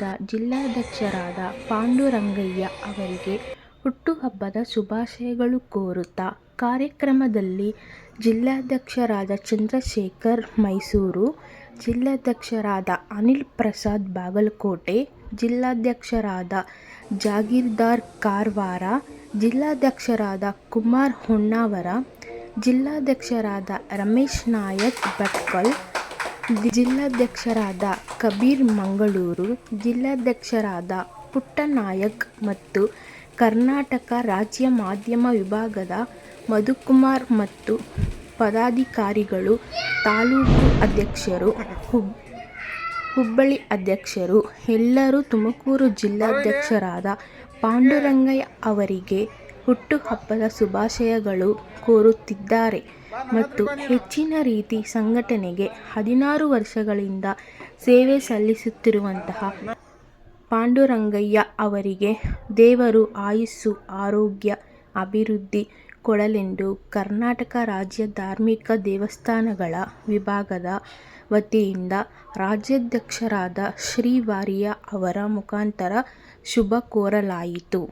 ಸಂಘದ ಜಿಲ್ಲಾಧ್ಯಕ್ಷರಾದ ಪಾಂಡುರಂಗಯ್ಯ ಅವರಿಗೆ ಹುಟ್ಟುಹಬ್ಬದ ಶುಭಾಶಯಗಳು ಕೋರುತ್ತಾ ಕಾರ್ಯಕ್ರಮದಲ್ಲಿ ಜಿಲ್ಲಾಧ್ಯಕ್ಷರಾದ ಚಂದ್ರಶೇಖರ್ ಮೈಸೂರು, ಜಿಲ್ಲಾಧ್ಯಕ್ಷರಾದ ಅನಿಲ್ ಪ್ರಸಾದ್ ಬಾಗಲಕೋಟೆ, ಜಿಲ್ಲಾಧ್ಯಕ್ಷರಾದ ಜಾಗೀರ್ದಾರ್ ಕಾರವಾರ, ಜಿಲ್ಲಾಧ್ಯಕ್ಷರಾದ ಕುಮಾರ್ ಹೊನ್ನಾವರ, ಜಿಲ್ಲಾಧ್ಯಕ್ಷರಾದ ರಮೇಶ್ ನಾಯಕ್ ಭಟ್ಕಲ್, ಜಿಲ್ಲಾಧ್ಯಕ್ಷರಾದ ಕಬೀರ್ ಮಂಗಳೂರು, ಜಿಲ್ಲಾಧ್ಯಕ್ಷರಾದ ಪುಟ್ಟನಾಯಕ್ ಮತ್ತು ಕರ್ನಾಟಕ ರಾಜ್ಯ ಮಾಧ್ಯಮ ವಿಭಾಗದ ಮಧುಕುಮಾರ್ ಮತ್ತು ಪದಾಧಿಕಾರಿಗಳು, ತಾಲೂಕು ಅಧ್ಯಕ್ಷರು, ಹುಬ್ಬಳ್ಳಿ ಅಧ್ಯಕ್ಷರು ಎಲ್ಲರೂ ತುಮಕೂರು ಜಿಲ್ಲಾಧ್ಯಕ್ಷರಾದ ಪಾಂಡುರಂಗಯ್ಯ ಅವರಿಗೆ ಹುಟ್ಟುಹಬ್ಬದ ಶುಭಾಶಯಗಳು ಕೋರುತ್ತಿದ್ದಾರೆ ಮತ್ತು ಹೆಚ್ಚಿನ ರೀತಿ ಸಂಘಟನೆಗೆ 16 ವರ್ಷಗಳಿಂದ ಸೇವೆ ಸಲ್ಲಿಸುತ್ತಿರುವಂತಹ ಪಾಂಡುರಂಗಯ್ಯ ಅವರಿಗೆ ದೇವರು ಆಯುಸ್ಸು, ಆರೋಗ್ಯ, ಅಭಿವೃದ್ಧಿ ಕೊಡಲೆಂದು ಕರ್ನಾಟಕ ರಾಜ್ಯ ಧಾರ್ಮಿಕ ದೇವಸ್ಥಾನಗಳ ವಿಭಾಗದ ವತಿಯಿಂದ ರಾಜ್ಯಾಧ್ಯಕ್ಷರಾದ ಶ್ರೀ ವಾರಿಯ ಅವರ ಮುಖಾಂತರ ಶುಭ ಕೋರಲಾಯಿತು.